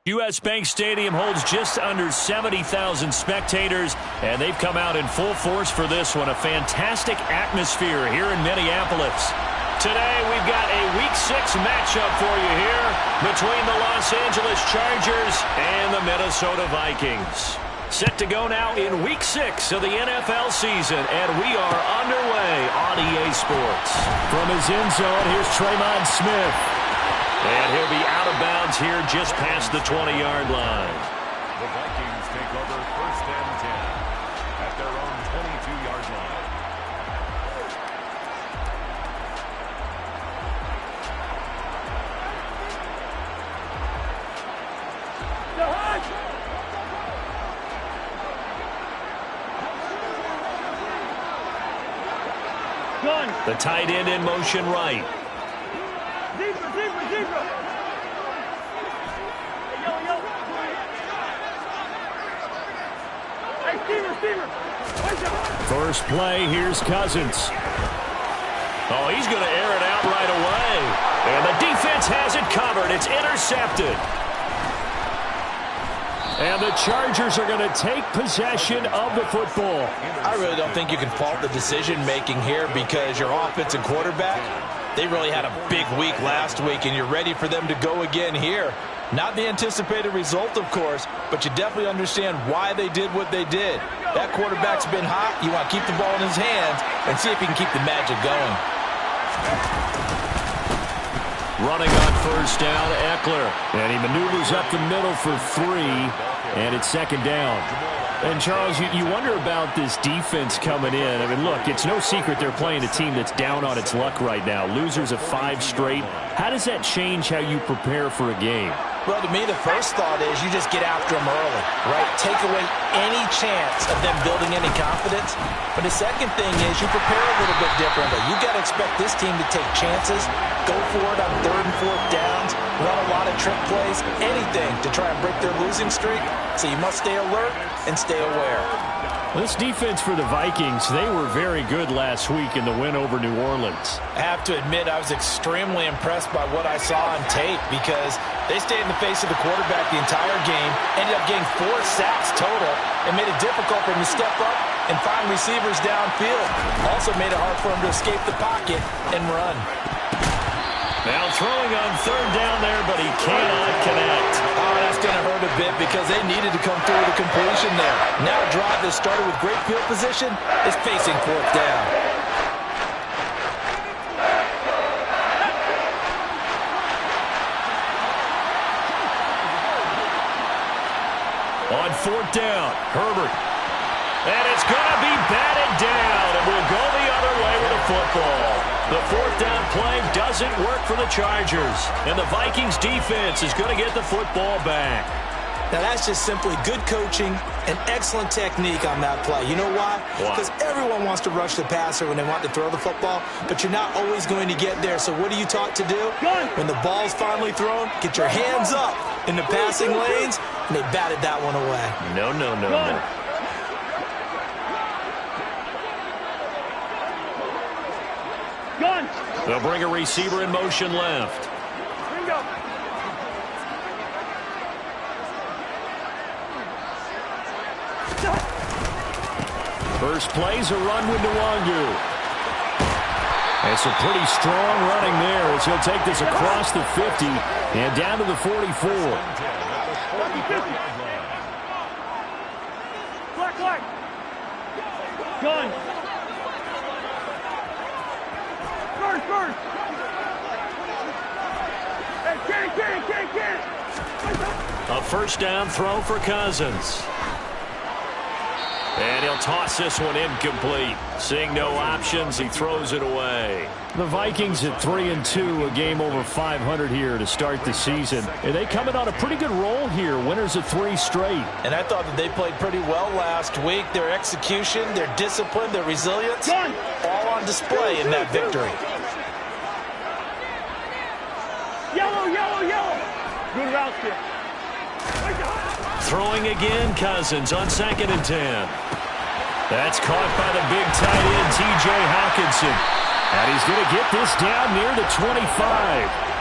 U.S. Bank Stadium holds just under 70,000 spectators, and they've come out in full force for this one. A fantastic atmosphere here in Minneapolis. Today, we've got a Week 6 matchup for you here between the Los Angeles Chargers and the Minnesota Vikings. Set to go now in Week 6 of the NFL season, and we are underway on EA Sports. From his end zone, here's Tremon Smith. And he'll be out of bounds here just past the 20-yard line. The Vikings take over 1st and 10 at their own 22-yard line. The tight end in motion right. First play, here's Cousins. Oh, he's going to air it out right away. And the defense has it covered. It's intercepted. And the Chargers are going to take possession of the football. I really don't think you can fault the decision-making here because your offensive quarterback, they really had a big week last week, and you're ready for them to go again here. Not the anticipated result, of course, but you definitely understand why they did what they did. That quarterback's been hot. You want to keep the ball in his hands and see if he can keep the magic going. Running on first down, Eckler. And he maneuvers up the middle for 3, and it's second down. And, Charles, you wonder about this defense coming in. I mean, look, it's no secret they're playing a team that's down on its luck right now. Losers of 5 straight. How does that change how you prepare for a game? Well, to me, the first thought is you just get after them early, right? Take away any chance of them building any confidence. But the second thing is you prepare a little bit differently. You got to expect this team to take chances, go for it on 3rd and 4th downs, run a lot of trick plays, anything to try and break their losing streak. So you must stay alert and stay aware. This defense for the Vikings, they were very good last week in the win over New Orleans. I have to admit, I was extremely impressed by what I saw on tape because they stayed in the face of the quarterback the entire game, ended up getting 4 sacks total, and made it difficult for him to step up and find receivers downfield. Also made it hard for him to escape the pocket and run. Now throwing on 3rd down there, but he cannot connect. Oh, that's going to hurt a bit because they needed to come through the completion there. Now a drive that started with great field position is facing 4th down. On 4th down, Herbert. And it's going to be batted down, and we'll go the other way with the football. The 4th down play doesn't work for the Chargers, and the Vikings defense is going to get the football back. Now, that's just simply good coaching and excellent technique on that play. You know why? Because everyone wants to rush the passer when they want to throw the football, but you're not always going to get there. So what are you taught to do? When the ball's finally thrown, get your hands up in the passing lanes, and they batted that one away. No. They'll bring a receiver in motion left. Bingo. First play's a run with Nwangu. And some pretty strong running there as he'll take this across the 50 and down to the 44. Black. Gun. First. Hey, get. A first down throw for Cousins. And he'll toss this one incomplete. Seeing no options, he throws it away. The Vikings at 3-2, a game over 500 here to start the season. And they coming on a pretty good roll here, winners of 3 straight. And I thought that they played pretty well last week. Their execution, their discipline, their resilience, all on display in that victory. Yellow. Good route kick. Throwing again, Cousins on 2nd and 10. That's caught by the big tight end, T.J. Hawkinson. And he's going to get this down near the 25.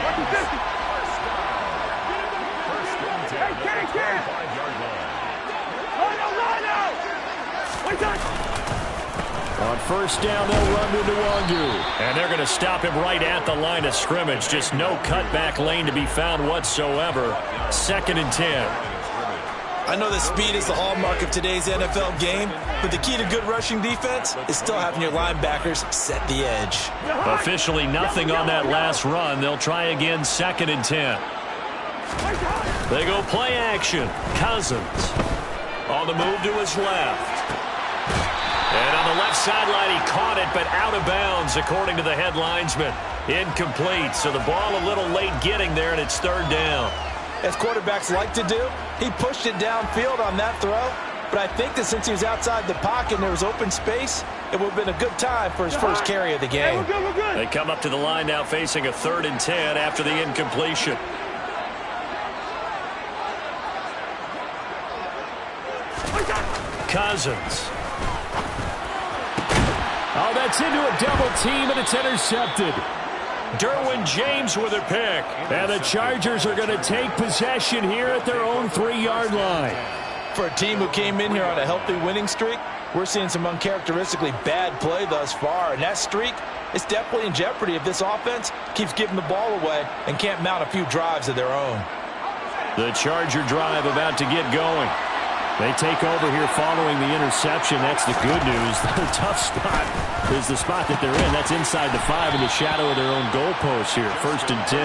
first down, they'll run to Nwangu. And they're going to stop him right at the line of scrimmage. Just no cutback lane to be found whatsoever. 2nd and 10. I know that speed is the hallmark of today's NFL game, but the key to good rushing defense is still having your linebackers set the edge. Officially nothing on that last run. They'll try again, 2nd and 10. They go play action. Cousins on the move to his left. And on the left sideline, he caught it, but out of bounds, according to the head linesman. Incomplete, so the ball a little late getting there, and it's 3rd down. As quarterbacks like to do, he pushed it downfield on that throw, but I think that since he was outside the pocket and there was open space, it would have been a good time for his first carry of the game. Hey, we're good. They come up to the line now facing a 3rd and 10 after the incompletion. Cousins. Oh, that's into a double team, and it's intercepted. Derwin James with a pick. And the Chargers are going to take possession here at their own 3-yard line. For a team who came in here on a healthy winning streak, we're seeing some uncharacteristically bad play thus far. And that streak is definitely in jeopardy if this offense keeps giving the ball away and can't mount a few drives of their own. The Charger drive about to get going. They take over here following the interception. That's the good news. The tough spot is the spot that they're in. That's inside the 5 in the shadow of their own goalpost here. 1st and 10.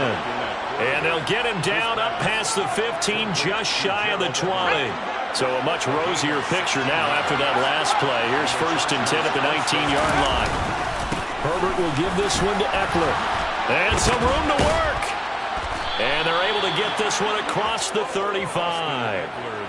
And they'll get him down up past the 15, just shy of the 20. So a much rosier picture now after that last play. Here's 1st and 10 at the 19-yard line. Herbert will give this one to Eckler. And some room to work. And they're able to get this one across the 35.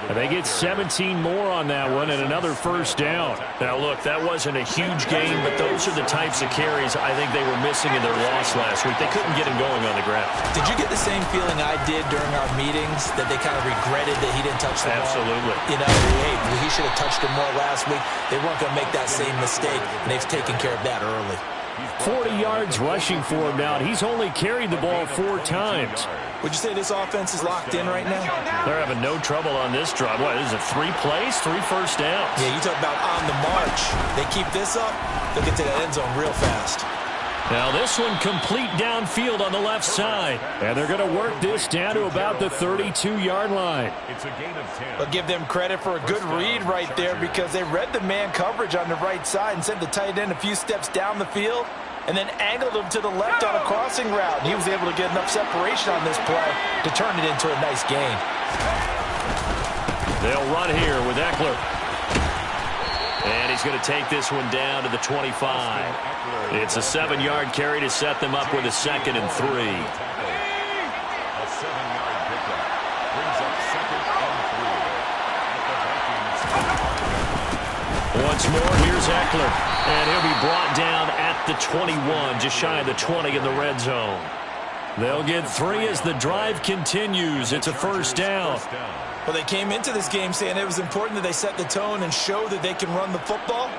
And they get 17 more on that one and another 1st down. Now, look, that wasn't a huge game, but those are the types of carries I think they were missing in their loss last week. They couldn't get him going on the ground. Did you get the same feeling I did during our meetings, that they kind of regretted that he didn't touch the ball? Absolutely. You know, hey, he should have touched him more last week. They weren't going to make that same mistake, and they've taken care of that early. 40 yards rushing for him now. He's only carried the ball 4 times. Would you say this offense is locked in right now? They're having no trouble on this drive. What, is it 3 plays, 3 first downs? Yeah, you talk about on the march. They keep this up, they'll get to that end zone real fast. Now this one complete downfield on the left side. And they're going to work this down to about the 32-yard line. It's a gain of 10. But give them credit for a good read right there, because they read the man coverage on the right side and sent the tight end a few steps down the field and then angled him to the left on a crossing route. And he was able to get enough separation on this play to turn it into a nice gain. They'll run here with Eckler. And he's going to take this one down to the 25. It's a 7-yard carry to set them up with a 2nd and 3. A 7-yard pickup brings up 2nd and 3. Once more, here's Eckler. And he'll be brought down at the 21, just shy of the 20 in the red zone. They'll get 3 as the drive continues. It's a 1st down. Well, they came into this game saying it was important that they set the tone and show that they can run the football.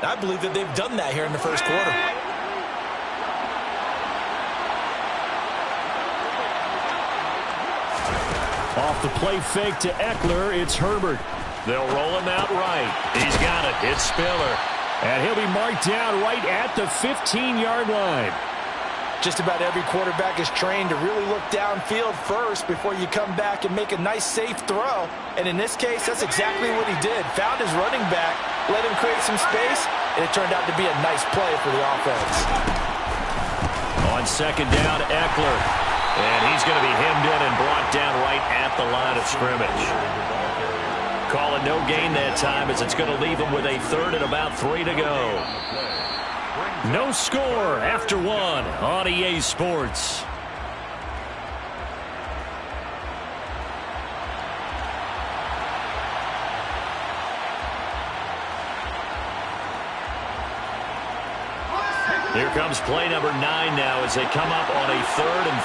I believe that they've done that here in the 1st quarter. Off the play fake to Eckler, it's Herbert. They'll roll him out right. He's got it. It's Spiller. And he'll be marked down right at the 15-yard line. Just about every quarterback is trained to really look downfield first before you come back and make a nice, safe throw. And in this case, that's exactly what he did. Found his running back, let him create some space, and it turned out to be a nice play for the offense. On 2nd down, Eckler. And he's going to be hemmed in and brought down right at the line of scrimmage. Call it no gain that time, as it's going to leave him with a 3rd and about 3 to go. No score after 1 on EA Sports. Here comes play number 9 now as they come up on a 3rd and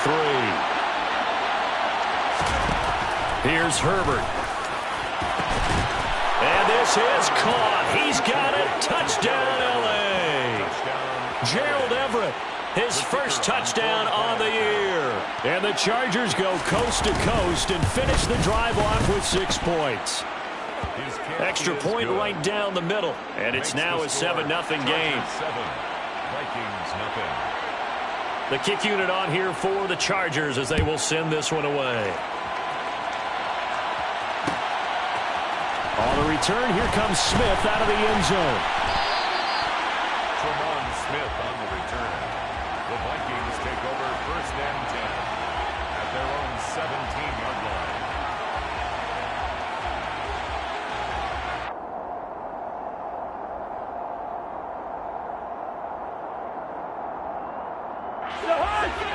3. Here's Herbert. And this is caught. He's got it. Touchdown, L.A. Gerald Everett, his 1st touchdown on the year. And the Chargers go coast to coast and finish the drive off with 6 points. Extra point right down the middle. And it's now a 7-0 game. 7, Vikings nothing. The kick unit on here for the Chargers as they will send this one away. On the return, here comes Smith out of the end zone. Smith on the return. The Vikings take over 1st and 10 at their own 17-yard line.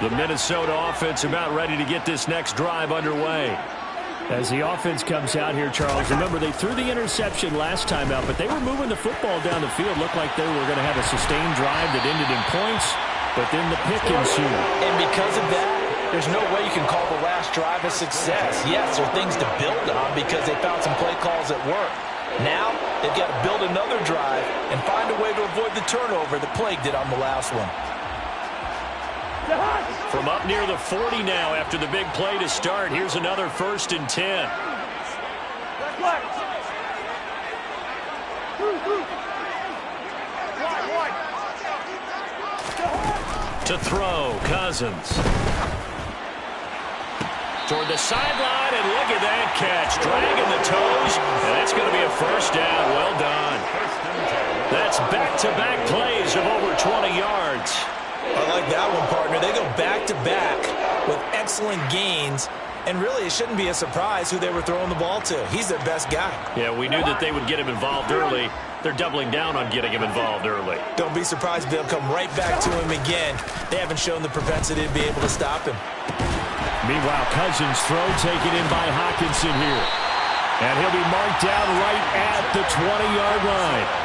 The Minnesota offense about ready to get this next drive underway. As the offense comes out here, Charles, remember they threw the interception last time out, but they were moving the football down the field. Looked like they were going to have a sustained drive that ended in points, but then the pick ensued. And because of that, there's no way you can call the last drive a success. Yes, there are things to build on because they found some play calls that work. Now, they've got to build another drive and find a way to avoid the turnover that plagued it on the last one. From up near the 40 now after the big play to start, here's another 1st and 10. To throw, Cousins. Toward the sideline, and look at that catch. Dragging the toes, and that's going to be a 1st down. Well done. That's back-to-back plays of over 20 yards. I like that one, partner. They go back-to-back with excellent gains, and really it shouldn't be a surprise who they were throwing the ball to. He's their best guy. Yeah, we knew that they would get him involved early. They're doubling down on getting him involved early. Don't be surprised if they'll come right back to him again. They haven't shown the propensity to be able to stop him. Meanwhile, Cousins' throw taken in by Hockenson here. And he'll be marked down right at the 20-yard line.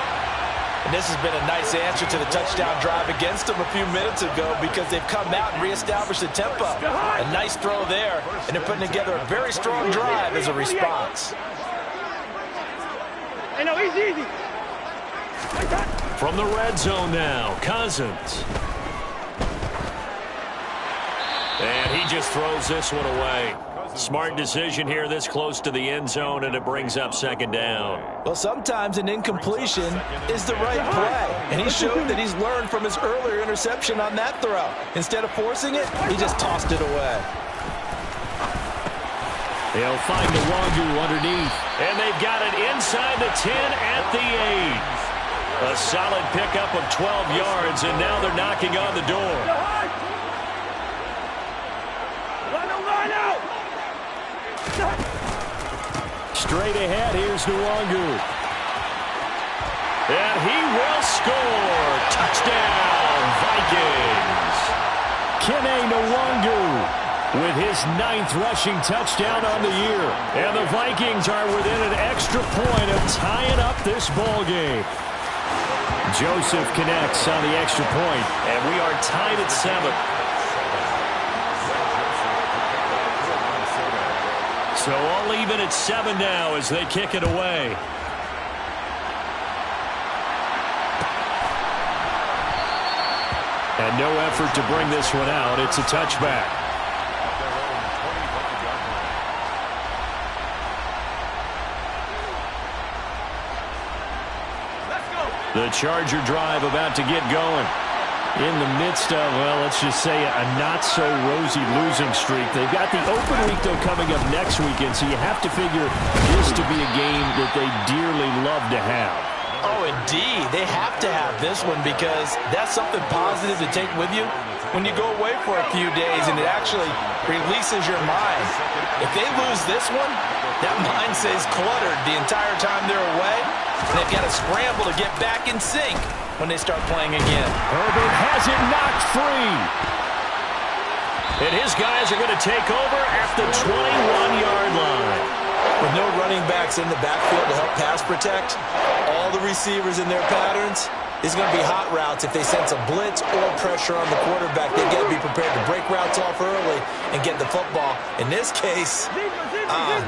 And this has been a nice answer to the touchdown drive against them a few minutes ago because they've come out and reestablished the tempo. A nice throw there, and they're putting together a very strong drive as a response. Hey, no, easy. From the red zone now, Cousins. And he just throws this one away. Smart decision here this close to the end zone, and it brings up 2nd down. Well, sometimes an incompletion is the right play, and he showed that he's learned from his earlier interception on that throw. Instead of forcing it, he just tossed it away. They'll find Nwangu underneath, and they've got it inside the 10 at the 8. A solid pickup of 12 yards, and now they're knocking on the door. Line out! Straight ahead, here's Nwangu. And he will score. Touchdown, Vikings. Kene Nwangu with his 9th rushing touchdown on the year. And the Vikings are within an extra point of tying up this ball game. Joseph connects on the extra point, and we are tied at 7. So all even at 7 now as they kick it away. And no effort to bring this one out. It's a touchback. The Charger drive about to get going. In the midst of, well, let's just say a not-so-rosy losing streak. They've got the open week, though, coming up next weekend, so you have to figure this to be a game that they dearly love to have. Oh, indeed. They have to have this one because that's something positive to take with you when you go away for a few days, and it actually releases your mind. If they lose this one, that mind stays cluttered the entire time they're away, and they've got to scramble to get back in sync when they start playing again. Herbert has it knocked free. And his guys are going to take over at the 21-yard line. With no running backs in the backfield to help pass protect, all the receivers in their patterns, it's going to be hot routes. If they sense a blitz or pressure on the quarterback, they've got to be prepared to break routes off early and get the football. In this case,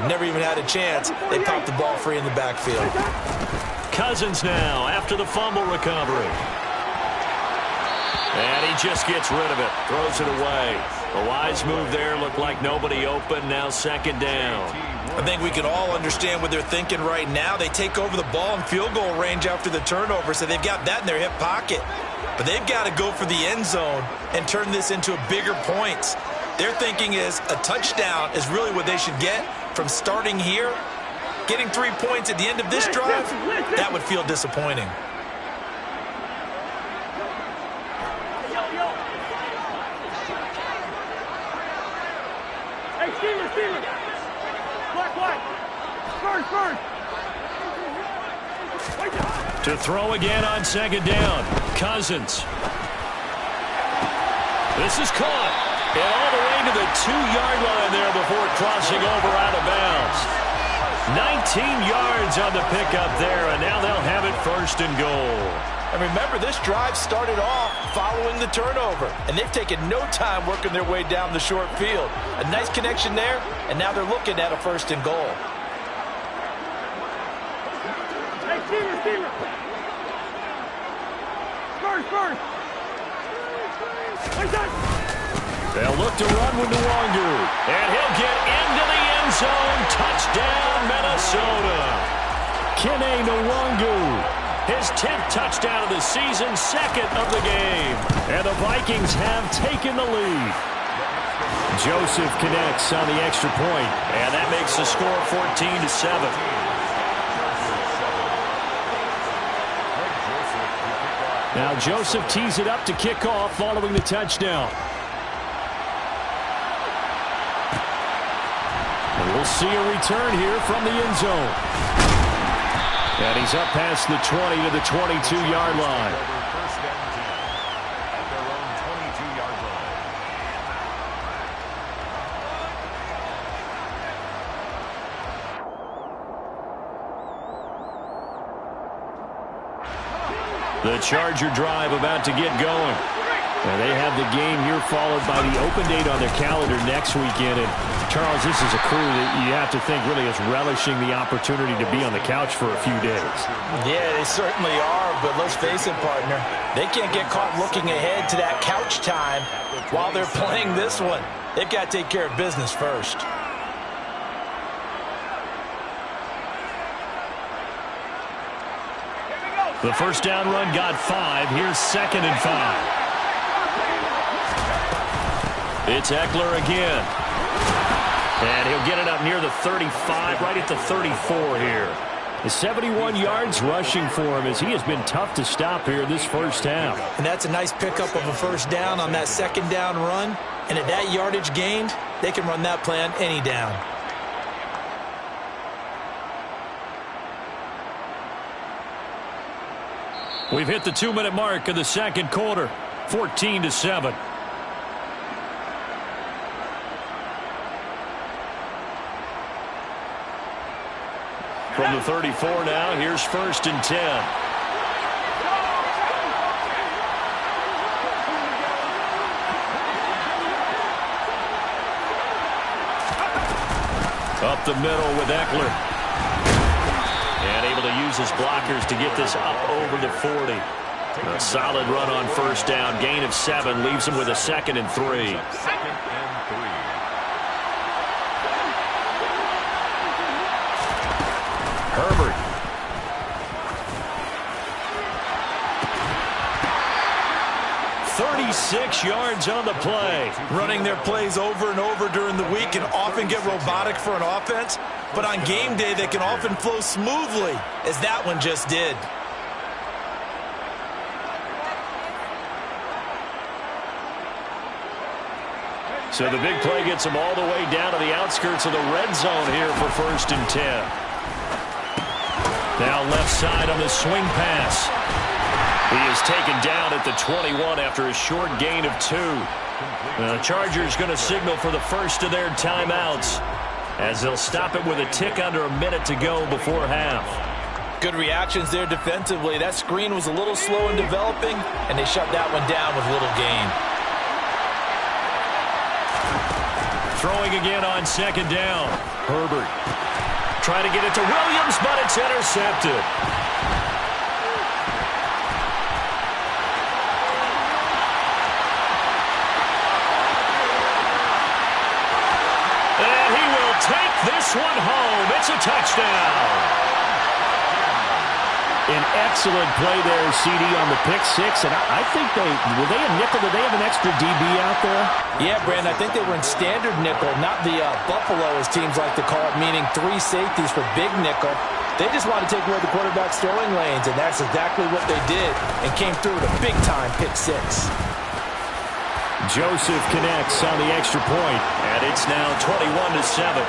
never even had a chance. They popped the ball free in the backfield. Cousins now after the fumble recovery. And he just gets rid of it, throws it away. A wise move there, looked like nobody open, now second down. I think we can all understand what they're thinking right now. They take over the ball in field goal range after the turnover, so they've got that in their hip pocket. But they've got to go for the end zone and turn this into bigger points. Their thinking is a touchdown is really what they should get from starting here. Getting 3 points at the end of this drive, that would feel disappointing. Hey, Steelers. Black. First. To throw again on second down. Cousins. This is caught. And all the way to the 2-yard line there before crossing over out of bounds. 19 yards on the pickup there, and now they'll have it first and goal. And remember, this drive started off following the turnover, and they've taken no time working their way down the short field. A nice connection there, and now they're looking at a first and goal. Hey, Steelers. First. They'll look to run with Nwangu, and he'll get into the end zone. Touchdown, Minnesota. Kene Nwangu, his 10th touchdown of the season, second of the game. And the Vikings have taken the lead. Joseph connects on the extra point, and that makes the score 14-7. Now Joseph tees it up to kick off following the touchdown. And we'll see a return here from the end zone. And he's up past the 20 to the 22-yard line. First and 10 at their own 22-yard line. The Charger drive about to get going. And they have the game here followed by the open date on their calendar next weekend. And Charles, this is a crew that you have to think really is relishing the opportunity to be on the couch for a few days. Yeah, they certainly are, but let's face it, partner. They can't get caught looking ahead to that couch time while they're playing this one. They've got to take care of business first. The first down run got 5. Here's 2nd and 5. It's Eckler again. And he'll get it up near the 35, right at the 34 here. The 71 yards rushing for him as he has been tough to stop here this first half. And that's a nice pickup of a first down on that second down run. And at that yardage gained, they can run that play on any down. We've hit the 2-minute mark of the second quarter, 14-7. From the 34 now, here's 1st and 10. Up the middle with Eckler. And able to use his blockers to get this up over the 40. A solid run on first down. Gain of 7 leaves him with a 2nd and 3. 2nd and 3. Herbert. "36 yards on the play." Running their plays over and over during the week can often get robotic for an offense, but on game day they can often flow smoothly, as that one just did. So the big play gets him all the way down to the outskirts of the red zone here for 1st and 10. Now left side on the swing pass. He is taken down at the 21 after a short gain of 2. The Chargers going to signal for the first of their timeouts as they'll stop it with a tick under a minute to go before half. Good reactions there defensively. That screen was a little slow in developing, and they shut that one down with little gain. Throwing again on second down. Herbert trying to get it to Williams, but it's intercepted. this one home. It's a touchdown. An excellent play there, CD, on the pick six. And I think were they a nickel? Did they have an extra DB out there? Yeah, Brandon, I think they were in standard nickel, not the Buffalo, as teams like to call it, meaning 3 safeties for big nickel. They just wanted to take away the quarterback's throwing lanes, and that's exactly what they did and came through with a big-time pick six. Joseph connects on the extra point, and it's now 21-7.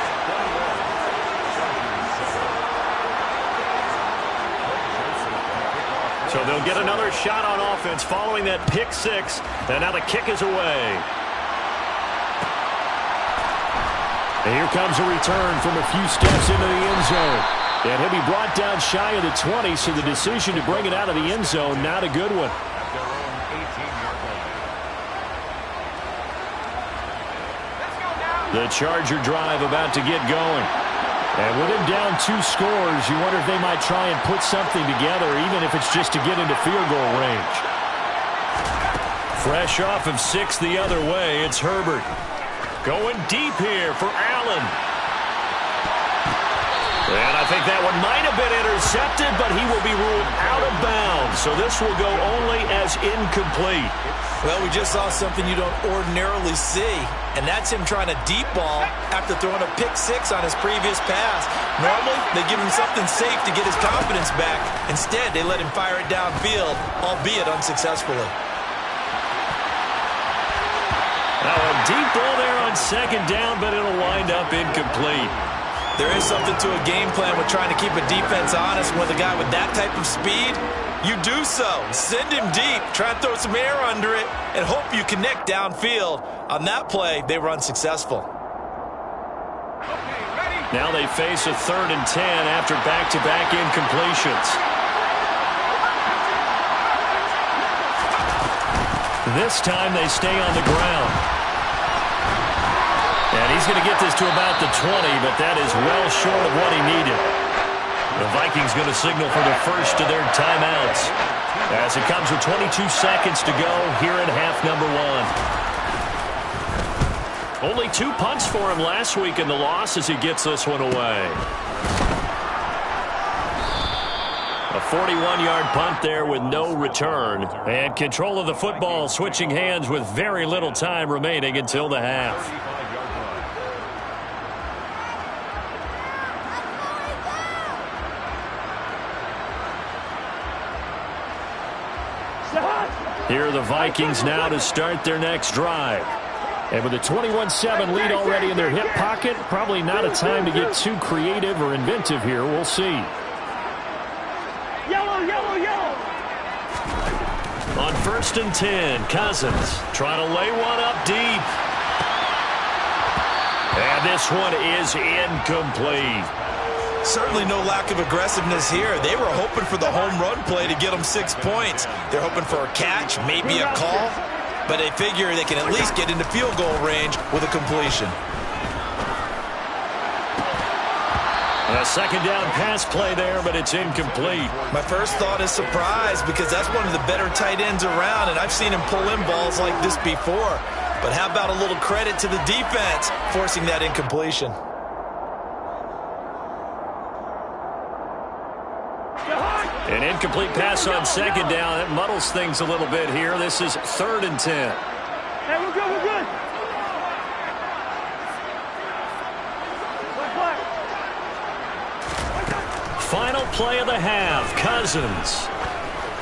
So they'll get another shot on offense following that pick six, and now the kick is away. And here comes a return from a few steps into the end zone. And he'll be brought down shy of the 20, so the decision to bring it out of the end zone, not a good one. At their own 18-yard line. The Charger drive about to get going. And with him down 2 scores, you wonder if they might try and put something together, even if it's just to get into field goal range. Fresh off of 6 the other way, it's Herbert. Going deep here for Allen. And I think that one might have been intercepted, but he will be ruled out of bounds. So this will go only as incomplete. Well, we just saw something you don't ordinarily see, and that's him trying to deep ball after throwing a pick six on his previous pass. Normally, they give him something safe to get his confidence back. Instead, they let him fire it downfield, albeit unsuccessfully. Now a deep ball there on second down, but it'll wind up incomplete. There is something to a game plan with trying to keep a defense honest with a guy with that type of speed. You do so. Send him deep. Try and throw some air under it and hope you connect downfield. On that play, they were unsuccessful. Now they face a 3rd and 10 after back-to-back incompletions. This time they stay on the ground. And he's going to get this to about the 20, but that is well short of what he needed. The Vikings going to signal for the first of their timeouts as it comes with 22 seconds to go here in half number 1. Only 2 punts for him last week in the loss as he gets this one away. A 41-yard punt there with no return. And control of the football switching hands with very little time remaining until the half. Here are the Vikings now to start their next drive. And with a 21-7 lead already in their hip pocket, probably not a time to get too creative or inventive here. We'll see. Yellow, yellow, yellow. On 1st and 10, Cousins trying to lay one up deep. And this one is incomplete. Certainly no lack of aggressiveness here. They were hoping for the home run play to get them 6 points. They're hoping for a catch, maybe a call, but they figure they can at least get into field goal range with a completion. A second down pass play there, but it's incomplete. My first thought is surprise because that's one of the better tight ends around, and I've seen him pull in balls like this before. But how about a little credit to the defense forcing that incompletion? An incomplete pass on second down. That muddles things a little bit here. This is 3rd and 10. Hey, we're good, we're good. Final play of the half. Cousins.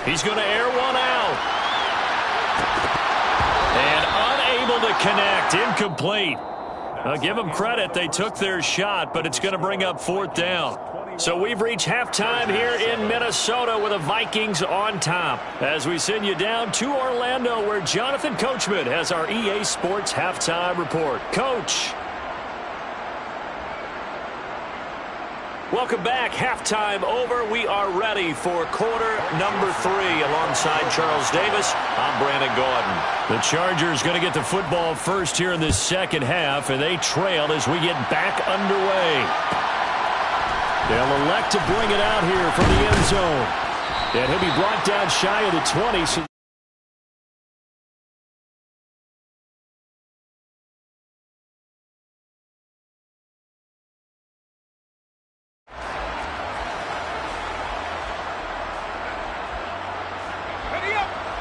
He's going to air one out. And unable to connect. Incomplete. I'll give them credit. They took their shot, but it's going to bring up 4th down. So we've reached halftime here in Minnesota with the Vikings on top. As we send you down to Orlando where Jonathan Coachman has our EA Sports halftime report. Coach. Welcome back. Halftime over. We are ready for quarter number 3 alongside Charles Davis. I'm Brandon Gordon. The Chargers going to get the football first here in this second half, and they trail as we get back underway. They'll elect to bring it out here from the end zone. And he'll be brought down shy of the 20. So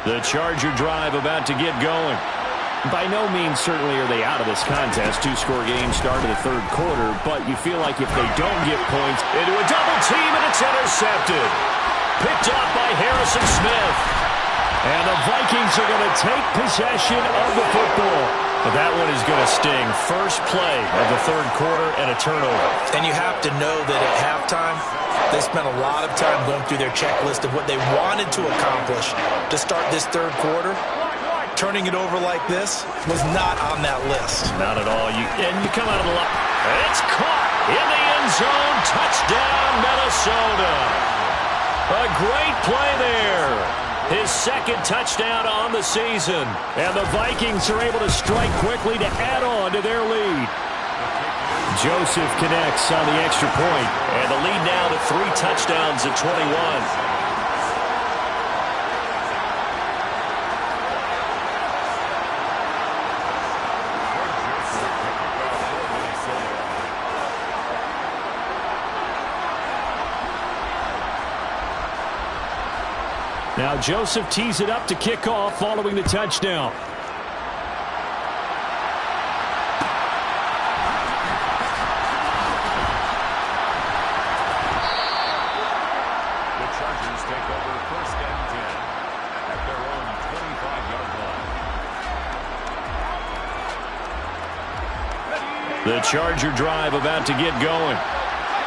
The Charger drive about to get going. By no means certainly are they out of this contest. Two-score game start of the third quarter, but you feel like if they don't get points... Into a double team, and it's intercepted. Picked off by Harrison Smith. And the Vikings are going to take possession of the football. But that one is going to sting. First play of the third quarter and a turnover. And you have to know that at halftime, they spent a lot of time going through their checklist of what they wanted to accomplish to start this third quarter. Turning it over like this was not on that list. Not at all. And you come out of the line. It's caught in the end zone. Touchdown, Minnesota. A great play there. His second touchdown on the season. And the Vikings are able to strike quickly to add on to their lead. Joseph connects on the extra point. And the lead now to 3 touchdowns at 21. Now Joseph tees it up to kick off following the touchdown. The Chargers take over first and 10 at their own 25-yard line. The Charger drive about to get going.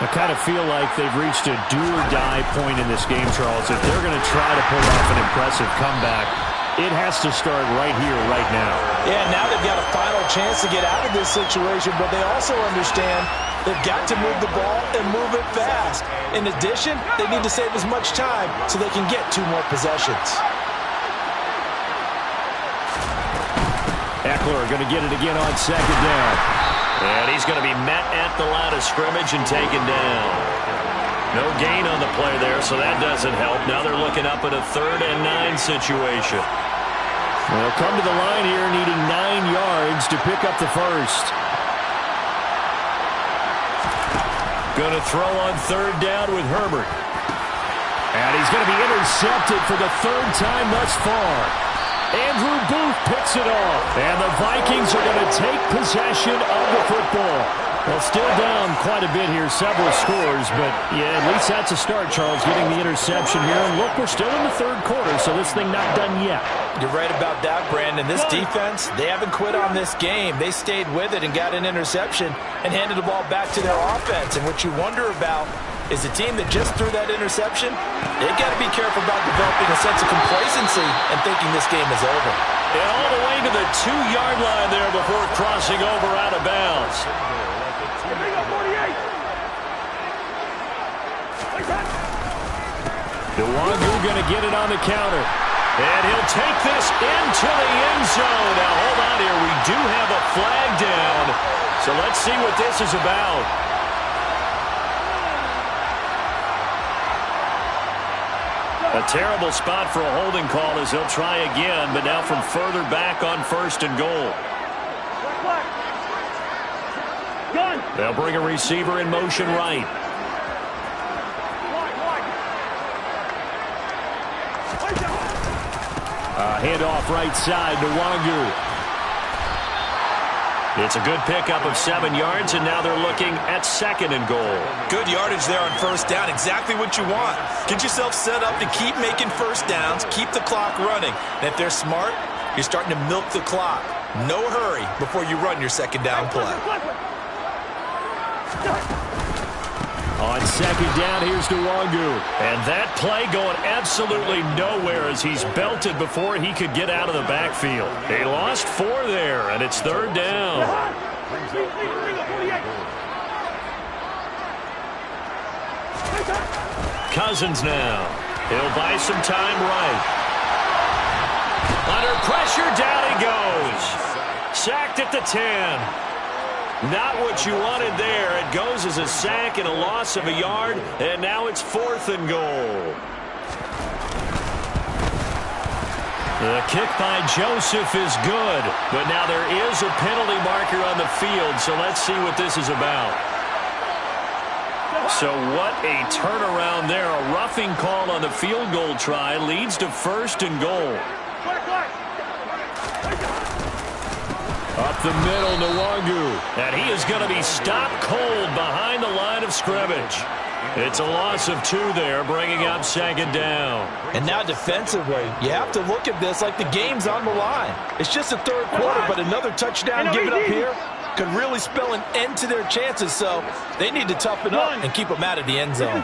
I kind of feel like they've reached a do-or-die point in this game, Charles. If they're going to try to pull off an impressive comeback, it has to start right here, right now. Yeah, now they've got a final chance to get out of this situation, but they also understand they've got to move the ball and move it fast. In addition, they need to save as much time so they can get 2 more possessions. Eckler going to get it again on second down. And he's going to be met at the line of scrimmage and taken down. No gain on the play there, so that doesn't help. Now they're looking up at a 3rd and 9 situation. They'll come to the line here needing 9 yards to pick up the first. Going to throw on 3rd down with Herbert. And he's going to be intercepted for the 3rd time thus far. Andrew Booth picks it off. And the Vikings are going to take possession of the football. Well, still down quite a bit here, several scores, but yeah, at least that's a start, Charles, getting the interception here. And look, we're still in the third quarter, so this thing not done yet. You're right about that, Brandon. This defense, they haven't quit on this game. They stayed with it and got an interception and handed the ball back to their offense. And what you wonder about is a team that just threw that interception, they've got to be careful about developing a sense of complacency and thinking this game is over. And all the way to the 2-yard line there before crossing over out of bounds. Nwangu going to get it on the counter. And he'll take this into the end zone. Now, hold on here. We do have a flag down. So let's see what this is about. A terrible spot for a holding call as he'll try again, but now from further back on 1st and goal. They'll bring a receiver in motion right. Handoff right side to Nwangu. It's a good pickup of 7 yards, and now they're looking at 2nd and goal. Good yardage there on 1st down. Exactly what you want. Get yourself set up to keep making 1st downs, keep the clock running. And if they're smart, you're starting to milk the clock. No hurry before you run your 2nd down play. On 2nd down, here's Nwangu. And that play going absolutely nowhere as he's belted before he could get out of the backfield. They lost 4 there, and it's 3rd down. Cousins now. He'll buy some time right. Under pressure, down he goes. Sacked at the 10. Not what you wanted there. It goes as a sack and a loss of a yard, and now it's 4th and goal. The kick by Joseph is good, but now there is a penalty marker on the field, so let's see what this is about. So what a turnaround there. A roughing call on the field goal try leads to 1st and goal. Up the middle, Nwangu. And he is going to be stopped cold behind the line of scrimmage. It's a loss of 2 there, bringing up second down. And now defensively, you have to look at this like the game's on the line. It's just the third quarter, but another touchdown given up here could really spell an end to their chances, so they need to toughen up and keep them out of the end zone.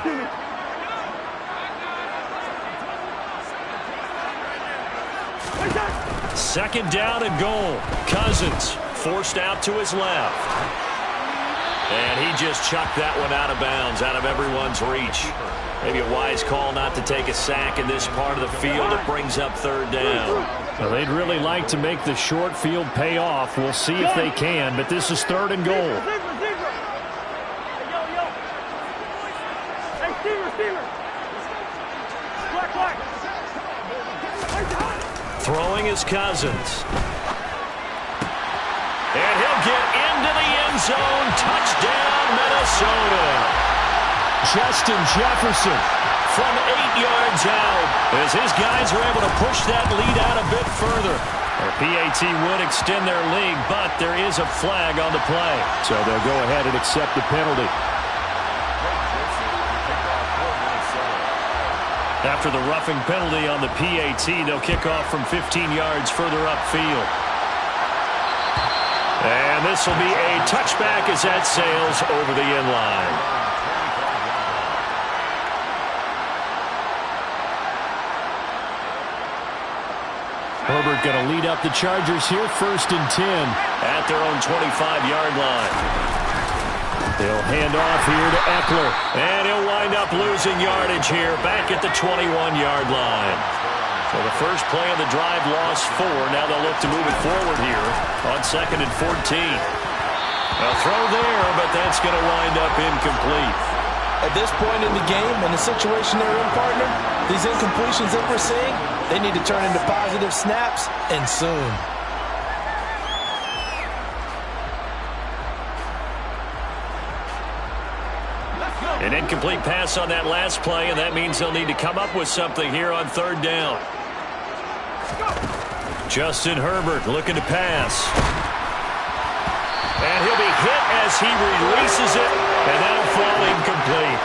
Second down and goal. Cousins forced out to his left. And he just chucked that one out of bounds, out of everyone's reach. Maybe a wise call not to take a sack in this part of the field. It brings up third down. Well, they'd really like to make the short field pay off. We'll see if they can, but this is third and goal. Throwing is Cousins. And he'll get into the end zone. Touchdown, Minnesota. Justin Jefferson from 8 yards out as his guys are able to push that lead out a bit further. Their PAT would extend their lead, but there is a flag on the play. So they'll go ahead and accept the penalty. After the roughing penalty on the PAT, they'll kick off from 15 yards further upfield. And this will be a touchback as that sails over the end line. Herbert going to lead up the Chargers here, 1st and 10. At their own 25-yard line. They'll hand off here to Eckler. And he'll wind up losing yardage here back at the 21-yard line. So the first play of the drive lost 4. Now they'll look to move it forward here on 2nd and 14. A throw there, but that's going to wind up incomplete. At this point in the game, in the situation they're in, partner, these incompletions that we're seeing, they need to turn into positive snaps, and soon. An incomplete pass on that last play, and that means they'll need to come up with something here on third down. Justin Herbert looking to pass. And he'll be hit as he releases it, and that'll fall incomplete.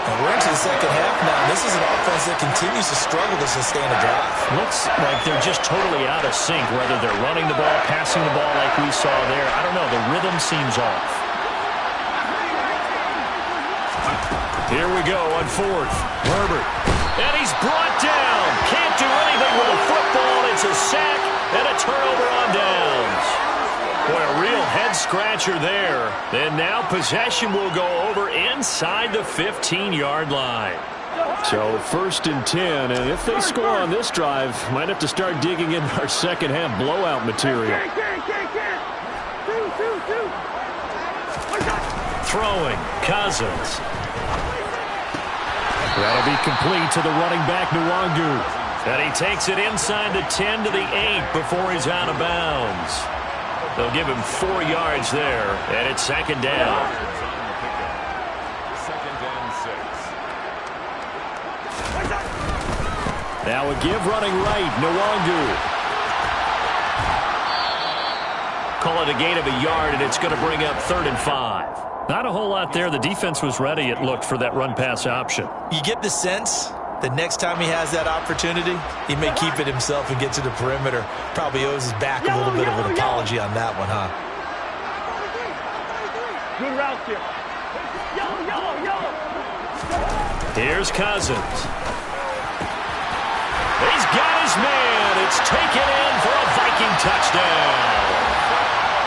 And we're into the second half now. This is an offense that continues to struggle to sustain a drive. Looks like they're just totally out of sync, whether they're running the ball, passing the ball like we saw there. I don't know. The rhythm seems off. Here we go on 4th. Herbert. And he's brought down. Can't do anything with a football. It's a sack and a turnover on downs. Boy, a real head-scratcher there. And now possession will go over inside the 15-yard line. So 1st and 10, and if they score on this drive, might have to start digging in our second-half blowout material. Throwing, Cousins. That'll be complete to the running back, Nwangu. And he takes it inside the 10 to the 8 before he's out of bounds. They'll give him 4 yards there, and it's second down. Now a give running right, Nwangu. Call it a gain of a yard, and it's going to bring up 3rd and 5. Not a whole lot there. The defense was ready, it looked, for that run-pass option. You get the sense that next time he has that opportunity, he may keep it himself and get to the perimeter. Probably owes his back a little bit of an apology on that one, huh? Good route here. Here's Cousins. He's got his man. It's taken in for a Viking touchdown.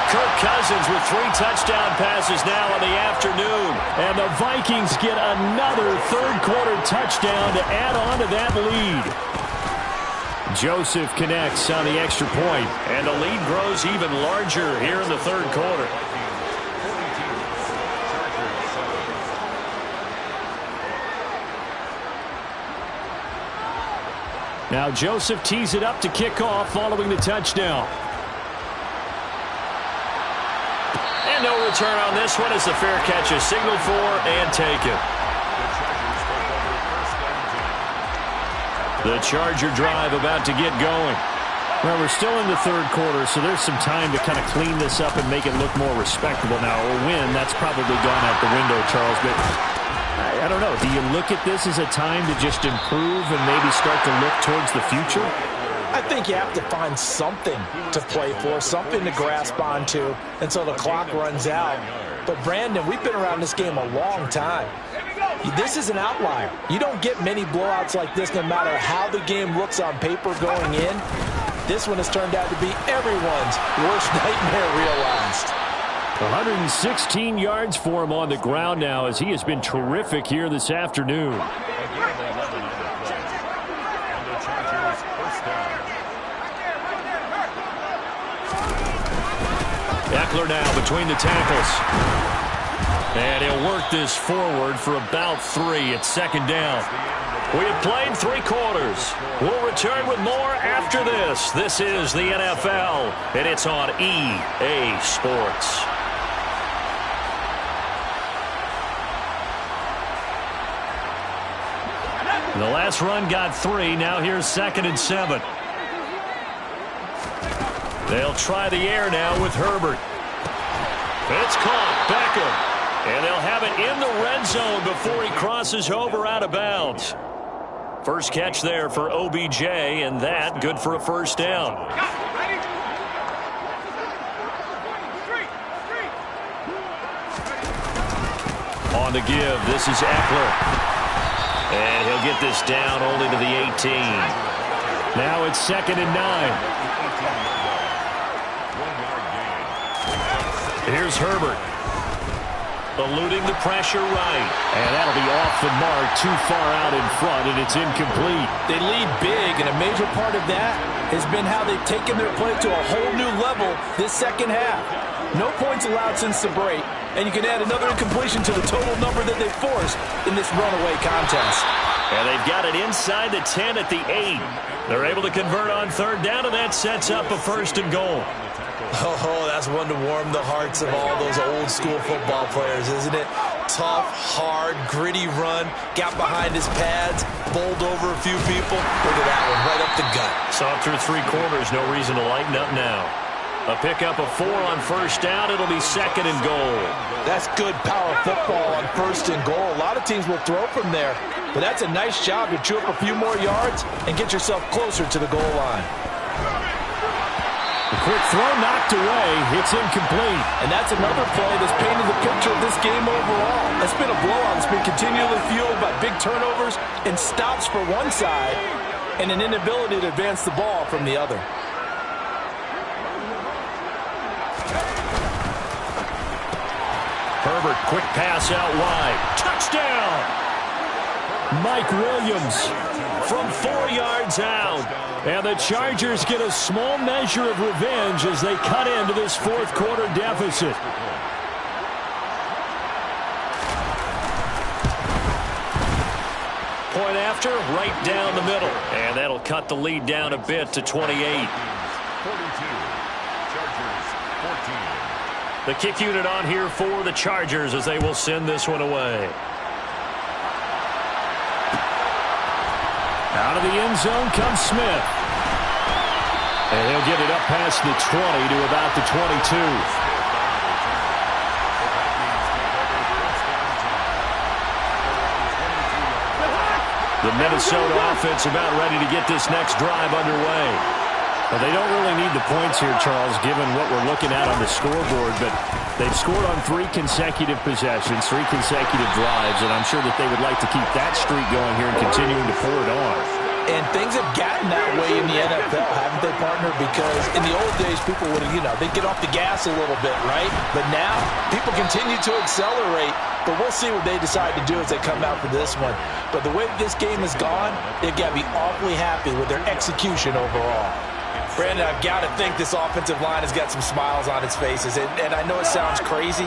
Kirk Cousins with 3 touchdown passes now in the afternoon. And the Vikings get another third-quarter touchdown to add on to that lead. Joseph connects on the extra point. And the lead grows even larger here in the third quarter. Now Joseph tees it up to kick off following the touchdown. And no return on this one as the fair catch is signaled for and taken. The Charger drive about to get going. Well, we're still in the third quarter, so there's some time to kind of clean this up and make it look more respectable. Now, a win, that's probably gone out the window, Charles, but I don't know. Do you look at this as a time to just improve and maybe start to look towards the future? I think you have to find something to play for, something to grasp onto until the clock runs out. But, Brandon, we've been around this game a long time. This is an outlier. You don't get many blowouts like this no matter how the game looks on paper going in. This one has turned out to be everyone's worst nightmare realized. 116 yards for him on the ground now as he has been terrific here this afternoon. Eckler now between the tackles. And he'll work this forward for about 3. It's second down. We have played 3 quarters. We'll return with more after this. This is the NFL, and it's on EA Sports. The last run got 3. Now here's 2nd and 7. They'll try the air now with Herbert. It's caught. Beckham. And they'll have it in the red zone before he crosses over out of bounds. First catch there for OBJ, and that good for a first down. On the give, this is Eckler. And he'll get this down only to the 18. Now it's 2nd and 9. Here's Herbert. Eluding the pressure right. And that'll be off the mark, too far out in front, and it's incomplete. They lead big, and a major part of that has been how they've taken their play to a whole new level this second half. No points allowed since the break, and you can add another incompletion to the total number that they forced in this runaway contest. And they've got it inside the 10 at the 8. They're able to convert on third down, and that sets up a 1st and goal. Oh, that's one to warm the hearts of all those old-school football players, isn't it? Tough, hard, gritty run, got behind his pads, bowled over a few people. Look at that one, right up the gut. Saw through 3 quarters, no reason to lighten up now. A pickup of 4 on first down. It'll be 2nd and goal. That's good power football on 1st and goal. A lot of teams will throw from there, but that's a nice job to chew up a few more yards and get yourself closer to the goal line. A quick throw knocked away. It's incomplete. And that's another play that's painted the picture of this game overall. It's been a blowout that's been continually fueled by big turnovers and stops for one side and an inability to advance the ball from the other. Herbert, quick pass out wide. Touchdown! Mike Williams from 4 yards out. And the Chargers get a small measure of revenge as they cut into this 4th quarter deficit. Point after, right down the middle. And that'll cut the lead down a bit to 28. 42. Chargers, 14. The kick unit on here for the Chargers as they will send this one away. Out of the end zone comes Smith. And he'll get it up past the 20 to about the 22. The Minnesota offense about ready to get this next drive underway. Well, they don't really need the points here, Charles, given what we're looking at on the scoreboard, but they've scored on 3 consecutive possessions, 3 consecutive drives, and I'm sure that they would like to keep that streak going here and continuing to pour it on. And things have gotten that way in the NFL, haven't they, partner? Because in the old days, people would, they'd get off the gas a little bit, right? But now, people continue to accelerate, but we'll see what they decide to do as they come out for this one. But the way this game has gone, they've got to be awfully happy with their execution overall. Brandon, I've got to think this offensive line has got some smiles on its faces. And I know it sounds crazy,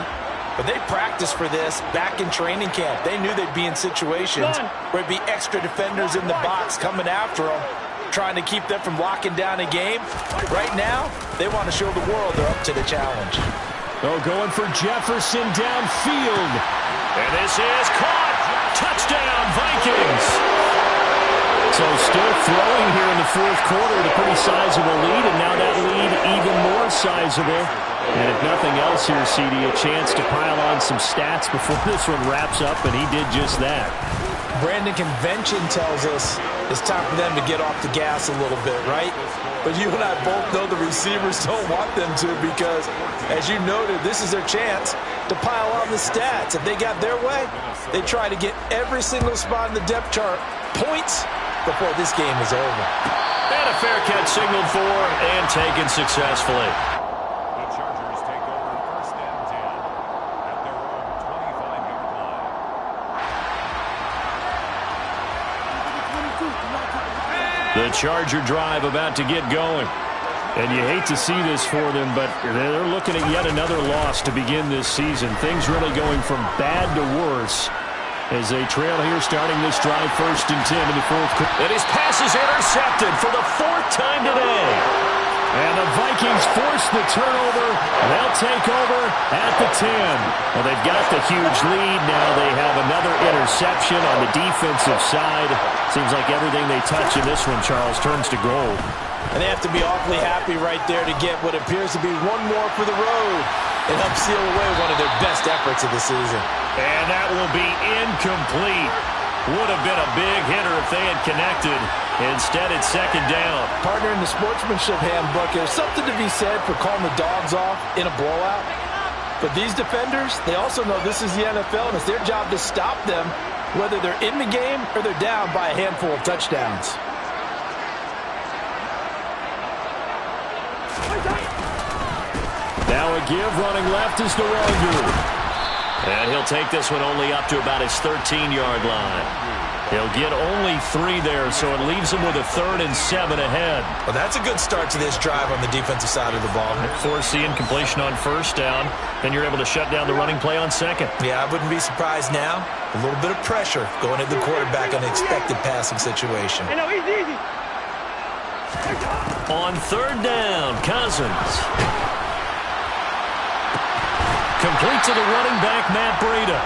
but they practiced for this back in training camp. They knew they'd be in situations where it'd be extra defenders in the box coming after them, trying to keep them from locking down a game. Right now, they want to show the world they're up to the challenge. Oh, going for Jefferson downfield. And this is caught. Touchdown, Vikings. So still throwing here in the fourth quarter with a pretty sizable lead, and now that lead even more sizable. And if nothing else here, CD, a chance to pile on some stats before this one wraps up, and he did just that. Brandon, convention tells us it's time for them to get off the gas a little bit, right? But you and I both know the receivers don't want them to because, as you noted, this is their chance to pile on the stats. If they got their way, they try to get every single spot in the depth chart points before this game is over. And a fair catch signaled for and taken successfully. The Chargers take over first and 10 at their own 25-yard line. The Charger drive about to get going. And you hate to see this for them, but they're looking at yet another loss to begin this season. Things really going from bad to worse as they trail here starting this drive first and 10 in the fourth quarter. And his pass is intercepted for the fourth time today. And the Vikings force the turnover. They'll take over at the 10. Well, they've got the huge lead. Now they have another interception on the defensive side. Seems like everything they touch in this one, Charles, turns to gold. And they have to be awfully happy right there to get what appears to be one more for the road and help seal away one of their best efforts of the season. And that will be incomplete. Would have been a big hitter if they had connected. Instead, it's second down. Partner, in the sportsmanship handbook, there's something to be said for calling the dogs off in a blowout. But these defenders, they also know this is the NFL, and it's their job to stop them, whether they're in the game or they're down by a handful of touchdowns. Now a give running left is DeWangu. And he'll take this one only up to about his 13-yard line. He'll get only 3 there, so it leaves him with a 3rd and 7 ahead. Well, that's a good start to this drive on the defensive side of the ball. Force the incompletion on first down. Then you're able to shut down the running play on second. Yeah, I wouldn't be surprised now. A little bit of pressure going at the quarterback in an expected passing situation. Hey, no, easy. On third down, Cousins. Complete to the running back, Matt Breida.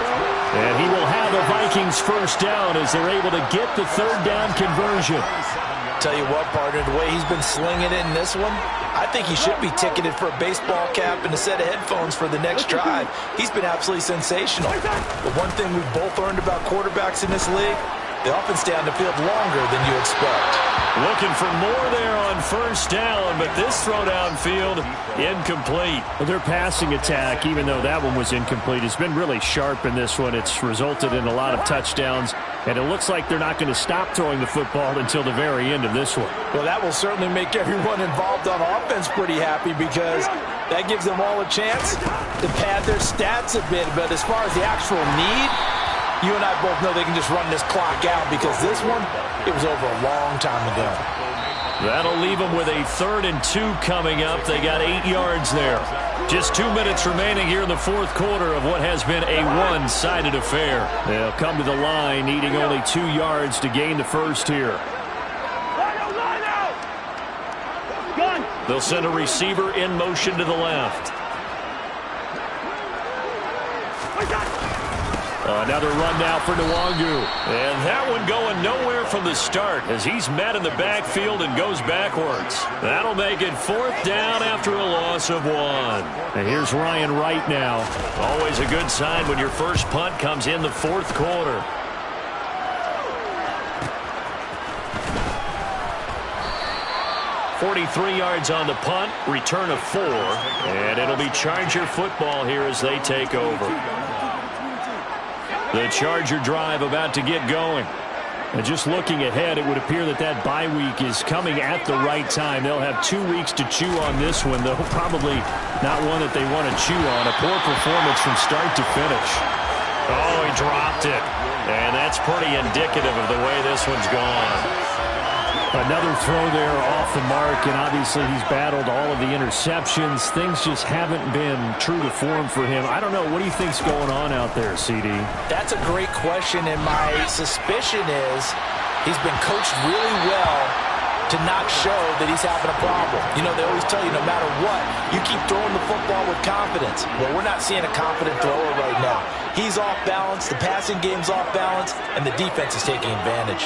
And he will have a Vikings first down as they're able to get the third down conversion. Tell you what, partner, the way he's been slinging it in this one, I think he should be ticketed for a baseball cap and a set of headphones for the next drive. He's been absolutely sensational. The one thing we've both learned about quarterbacks in this league, they often stay on the field longer than you expect. Looking for more there on first down, but this throw downfield, incomplete. Their passing attack, even though that one was incomplete, has been really sharp in this one. It's resulted in a lot of touchdowns, and it looks like they're not going to stop throwing the football until the very end of this one. Well, that will certainly make everyone involved on offense pretty happy because that gives them all a chance to pad their stats a bit. But as far as the actual need, you and I both know they can just run this clock out because this one, it was over a long time ago. That'll leave them with a 3rd and 2 coming up. They got 8 yards there. Just 2 minutes remaining here in the fourth quarter of what has been a one-sided affair. They'll come to the line needing only 2 yards to gain the first here. They'll send a receiver in motion to the left. Another run now for DeWangu. And that one going nowhere from the start as he's met in the backfield and goes backwards. That'll make it 4th down after a loss of 1. And here's Ryan Wright now. Always a good sign when your first punt comes in the fourth quarter. .43 yards on the punt, return of 4, and it'll be Charger football here as they take over. The Charger drive about to get going. And just looking ahead, it would appear that that bye week is coming at the right time. They'll have 2 weeks to chew on this one, though probably not one that they want to chew on. A poor performance from start to finish. Oh, he dropped it. And that's pretty indicative of the way this one's gone. Another throw there off the mark, and obviously he's battled all of the interceptions. Things just haven't been true to form for him. I don't know. What do you think's going on out there, CD? That's a great question, and my suspicion is he's been coached really well to not show that he's having a problem. You know, they always tell you no matter what, you keep throwing the football with confidence. Well, we're not seeing a confident thrower right now. He's off balance, the passing game's off balance, and the defense is taking advantage.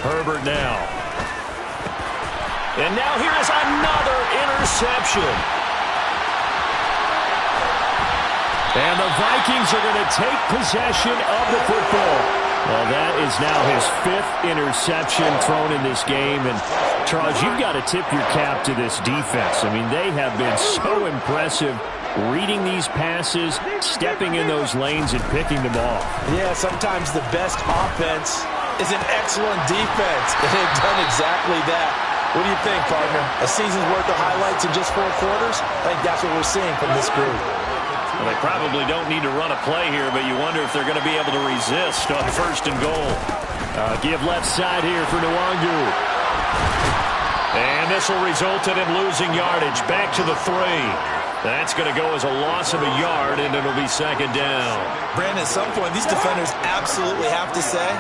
Herbert now. And now here is another interception. And the Vikings are going to take possession of the football. Well, that is now his 5th interception thrown in this game. And, Charles, you've got to tip your cap to this defense. I mean, they have been so impressive reading these passes, stepping in those lanes, and picking them off. Yeah, sometimes the best offense is an excellent defense. And they've done exactly that. What do you think, partner? A season's worth of highlights in just 4 quarters? I think that's what we're seeing from this group. Well, they probably don't need to run a play here, but you wonder if they're going to be able to resist on 1st and goal. Give left side here for Nwangu. And this will result in him losing yardage. Back to the 3. That's going to go as a loss of a yard, and it'll be 2nd down. Brandon, at some point, these defenders absolutely have to say,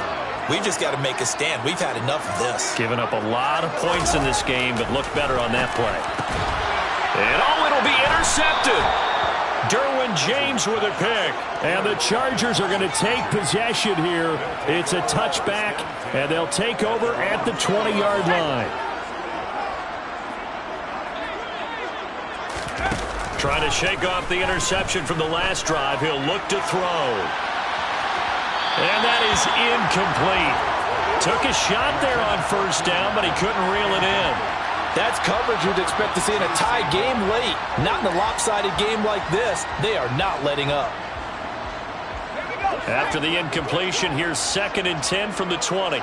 we've just got to make a stand. We've had enough of this. Giving up a lot of points in this game, but looked better on that play. And, it'll be intercepted. Derwin James with a pick. And the Chargers are going to take possession here. It's a touchback, and they'll take over at the 20-yard line. Trying to shake off the interception from the last drive. He'll look to throw. And that is incomplete. Took a shot there on 1st down, but he couldn't reel it in. That's coverage you'd expect to see in a tie game late. Not in a lopsided game like this. They are not letting up. After the incompletion, here's 2nd and 10 from the 20.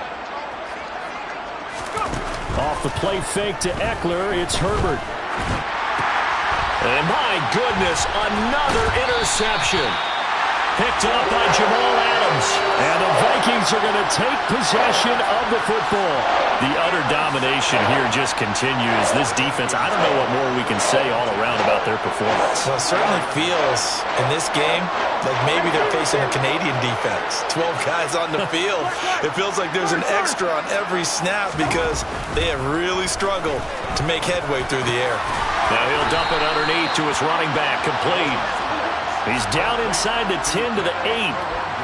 Off the play fake to Eckler, it's Herbert. And my goodness, another interception. Picked up by Jamal Adams. And the Vikings are going to take possession of the football. The utter domination here just continues. This defense, I don't know what more we can say all around about their performance. Well, it certainly feels in this game like maybe they're facing a Canadian defense. 12 guys on the field. It feels like there's an extra on every snap because they have really struggled to make headway through the air. Now he'll dump it underneath to his running back, complete. He's down inside the 10 to the 8,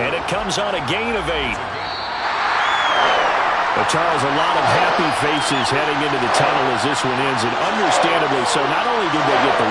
and it comes on a gain of 8. But Charles, a lot of happy faces heading into the tunnel as this one ends, and understandably so. Not only did they get the